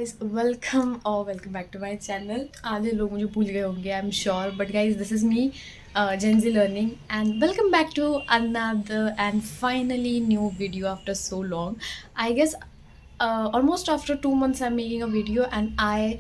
guys, welcome back to my channel. आधे लोग मुझे भूल गए होंगे, I'm sure, but guys, this is me, Gen Z Learning, and welcome back to another and finally new video after so long. I guess almost after 2 months I'm making a video, and I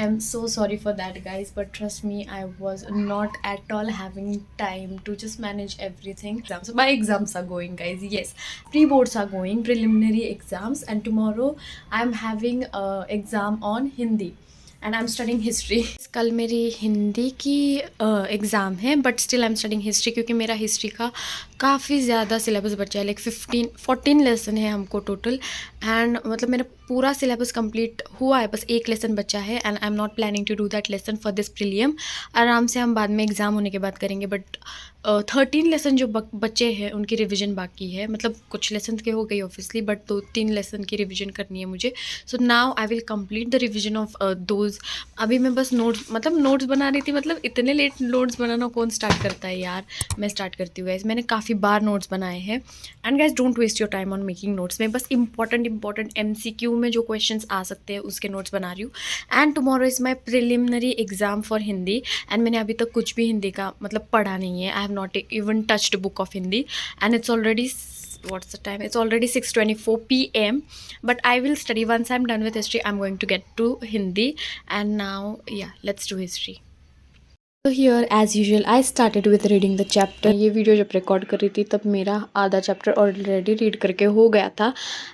am so sorry for that, guys, but trust me, I was not at all having time to just manage everything. So my exams are going, guys. Yes, pre-boards are going, preliminary exams, and tomorrow I'm having a exam on Hindi and I'm studying history. कल मेरी हिंदी की exam है, but still I am studying history, क्योंकि मेरा history का काफ़ी ज़्यादा syllabus बचा है, लाइक 14 लेसन है हमको टोटल, एंड मतलब मेरा पूरा सिलेबस कंप्लीट हुआ है, बस एक लेसन बचा है, and I am not planning to do that lesson for this prelim. आराम से हम बाद में एग्ज़ाम होने के बाद करेंगे, बट 13 लेसन जो बच्चे हैं उनकी रिवीजन बाकी है. मतलब कुछ लेसन के हो गई ऑब्वियसली, बट 2-3 लेसन की रिवीजन करनी है मुझे. So now I will complete the revision of those. अभी मैं बस नोट्स बना रही थी. मतलब इतने लेट नोट्स बनाना कौन स्टार्ट करता है यार. मैं स्टार्ट करती हूँ गाइज. मैंने काफ़ी बार नोट्स बनाए हैं, and guys don't waste your time on making notes. मैं बस इंपॉर्टेंट MCQ में जो क्वेश्चंस आ सकते हैं उसके नोट्स बना रही हूँ. And tomorrow is my preliminary exam for Hindi, and मैंने अभी तक कुछ भी हिंदी का मतलब पढ़ा नहीं है. I have not even touched a book of Hindi, and it's already, what's the time, it's already 6:24 PM, but I will study. Once I'm done with history, I'm going to get to Hindi. And now yeah, let's do history. So here as usual I started with reading the chapter. ये video जब record कर रही थी तब मेरा आधा chapter already read करके हो गया था,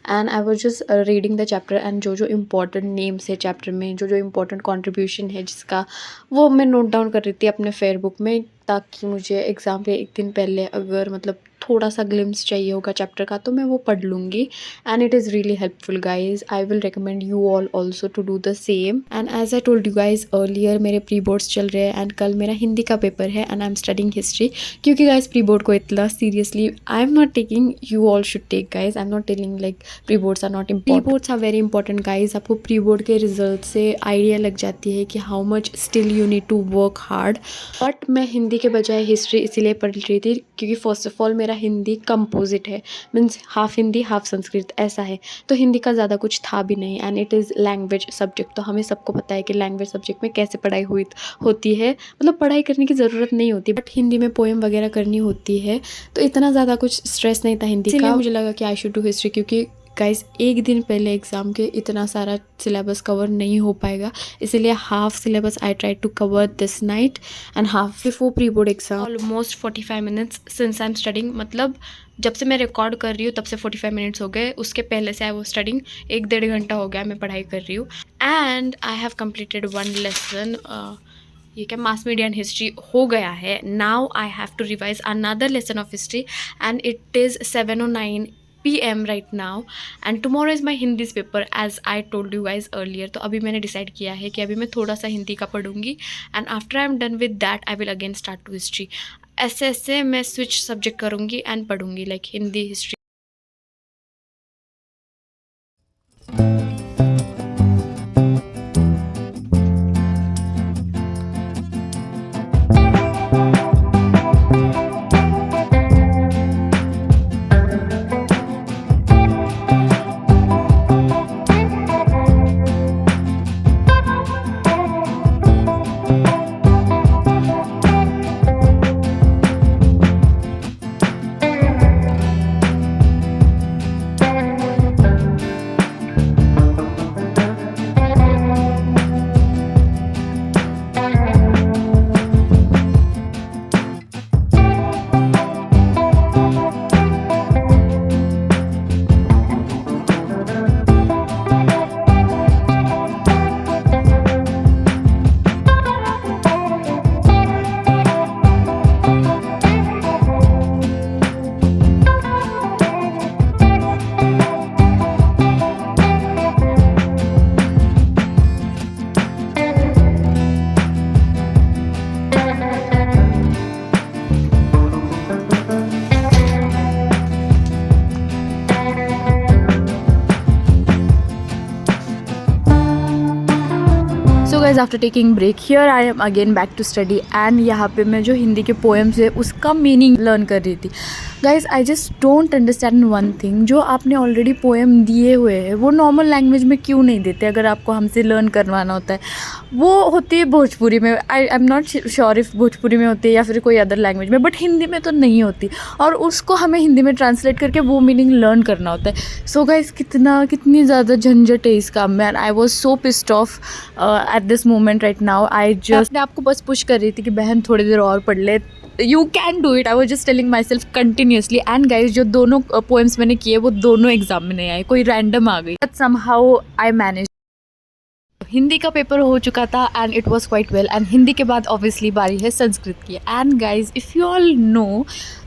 and I was just reading the chapter, and जो इम्पोर्टेंट नेम्स है चैप्टर में, जो इम्पोर्टेंट कंट्रीब्यूशन है जिसका, वो मैं नोट डाउन कर रही थी अपने फेयर बुक में, ताकि मुझे एग्ज़ाम के एक दिन पहले अगर मतलब थोड़ा सा ग्लिम्स चाहिए होगा चैप्टर का तो मैं वो पढ़ लूँगी. And it is really helpful guys. I will recommend you all also to do the same. And as I told you guys earlier, मेरे प्री बोर्ड्स चल रहे हैं, एंड कल मेरा हिंदी का पेपर है, and I am studying history. क्योंकि guys pre board को इतना seriously I am not taking, you all should take guys. I am not telling like pre boards are not important. Pre boards are very important guys. आपको pre board के result से idea लग जाती है कि how much still you need to work hard. But मैं हिंदी के बजाय हिस्ट्री इसीलिए पढ़ रही थी क्योंकि फर्स्ट ऑफ ऑल मेरा हिंदी कंपोजिट है, means half Hindi half Sanskrit ऐसा है, तो हिंदी का ज़्यादा कुछ था भी नहीं. And it is language subject, तो हमें सबको पता है कि लैंग्वेज सब्जेक्ट में कैसे पढ़ाई होती है. मतलब पढ़ाई करने की ज़रूरत नहीं होती, बट हिंदी में पोएम वगैरह करनी होती है, तो इतना ज़्यादा कुछ स्ट्रेस नहीं था हिंदी का. मुझे लगा कि आई शुड डू हिस्ट्री, क्योंकि गाइस एक दिन पहले एग्ज़ाम के इतना सारा सिलेबस कवर नहीं हो पाएगा, इसीलिए half syllabus I try to cover this night and half before pre board exam. Almost 45 minutes since I am studying. मतलब जब से मैं रिकॉर्ड कर रही हूँ तब से 45 मिनट्स हो गए. उसके पहले से आई वो स्टडिंग 1-1.5 घंटा हो गया मैं पढ़ाई कर रही हूँ. And I have completed 1 lesson. ये क्या मास मीडिया एंड हिस्ट्री हो गया है. Now I have to revise another lesson of history, and it is 7:09 PM right now, and tomorrow is my Hindi paper as I told you guys earlier. तो अभी मैंने decide किया है कि अभी मैं थोड़ा सा हिंदी का पढ़ूंगी, and after I am done with that I will again start to history. ऐसे मैं स्विच सब्जेक्ट करूँगी एंड पढ़ूंगी like Hindi history. Guys after taking break here I am again back to study. And यहाँ पे मैं जो हिंदी के पोएम्स है उसका मीनिंग लर्न कर रही थी. Guys I just don't understand one thing, जो आपने ऑलरेडी पोएम दिए हुए हैं वो नॉर्मल लैंग्वेज में क्यों नहीं देते अगर आपको हमसे लर्न करवाना होता है? वो होती है भोजपुरी में, आई am not sure if Bhojpuri में होती है या फिर कोई अदर लैंग्वेज में, बट हिंदी में तो नहीं होती, और उसको हमें हिंदी में ट्रांसलेट करके वो मीनिंग लर्न करना होता है। सो गाइज कितनी ज़्यादा झंझट है इसका, man I was so pissed off at this moment right now. I just अपने आपको बस पुश कर रही थी कि बहन थोड़ी देर और पढ़ ले, you can do it. I was just telling my self continuously. And guys जो दोनों पोएम्स मैंने किए वो दोनों एग्जाम में नहीं आए, कोई रैंडम आ गई, but somehow I manage. Hindi का पेपर हो चुका था and it was quite well, and Hindi के बाद ऑब्वियसली बारी है संस्कृत की। And guys if you all know,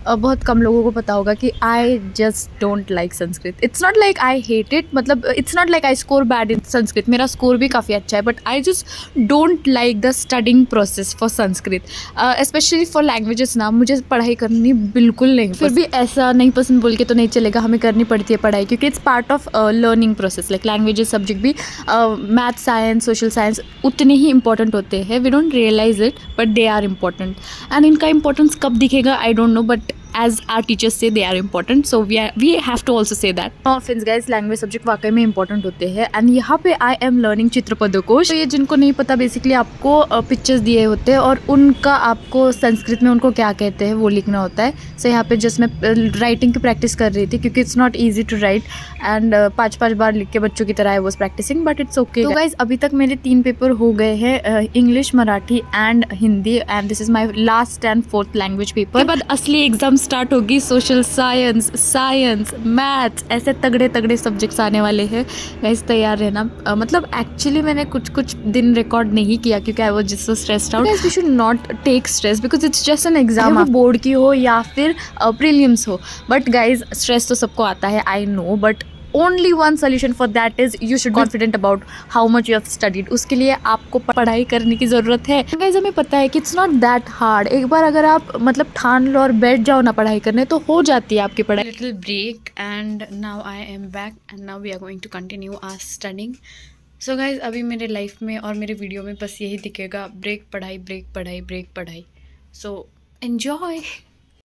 बहुत कम लोगों को पता होगा कि I just don't like Sanskrit. It's not like I hate it, मतलब it's not like I score bad in Sanskrit, मेरा स्कोर भी काफ़ी अच्छा है, but I just don't like the studying process for Sanskrit, specially for languages ना। मुझे पढ़ाई करनी बिल्कुल नहीं, फिर भी ऐसा नहीं पसंद बोल के तो नहीं चलेगा, हमें करनी पड़ती है पढ़ाई, क्योंकि it's part of learning process. Like languages subject भी, मैथ साइंस सोशल साइंस उतने ही इंपॉर्टेंट होते हैं। We don't realize it but they are important, and इनका इंपॉर्टेंस कब दिखेगा I don't know, but as our teachers say they are important, so we have to also say that. No offense guys, language subject वाकई में important होते हैं। And यहाँ पे I am learning चित्रपदकोश। तो ये जिनको नहीं पता, बेसिकली आपको पिक्चर्स दिए होते हैं और उनका आपको संस्कृत में उनको क्या कहते हैं वो लिखना होता है। सो यहाँ पे जस्ट मैं राइटिंग की प्रैक्टिस कर रही थी, क्योंकि it's not easy to write, and 5-5 बार लिख के बच्चों की तरह I was practising, but it's okay. तो गाइज अभी तक मेरे 3 पेपर हो गए हैं, English, Marathi and Hindi, and this is my last and 4th language paper. बाद असली एग्जाम स्टार्ट होगी, सोशल साइंस, मैथ्स, ऐसे तगड़े तगड़े सब्जेक्ट्स आने वाले हैं। गाइस तैयार रहना। मतलब एक्चुअली मैंने कुछ दिन रिकॉर्ड नहीं किया क्योंकि I was just so stressed out. Guys we should not take stress because it's just an exam, board की हो या फिर प्रीलिम्स हो। बट गाइस स्ट्रेस तो सबको आता है, I know, but only one solution for that is you should be confident about how much you have studied. उसके लिए आपको पढ़ाई करने की ज़रूरत है। गाइस हमें पता है कि it's not that hard। एक बार अगर आप मतलब ठान लो और बैठ जाओ ना पढ़ाई करने, तो हो जाती है आपकी पढ़ाई। Little break and now I am back and now we are going to continue our studying. So guys अभी मेरे लाइफ में और मेरे वीडियो में बस यही दिखेगा, ब्रेक पढ़ाई, ब्रेक पढ़ाई, ब्रेक पढ़ाई। So enjoy।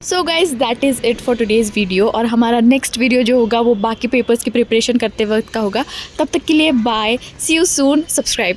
So guys that is it for today's video, और हमारा नेक्स्ट वीडियो जो होगा वो बाकी पेपर्स की प्रिपरेशन करते वक्त का होगा। तब तक के लिए bye, see you soon, subscribe.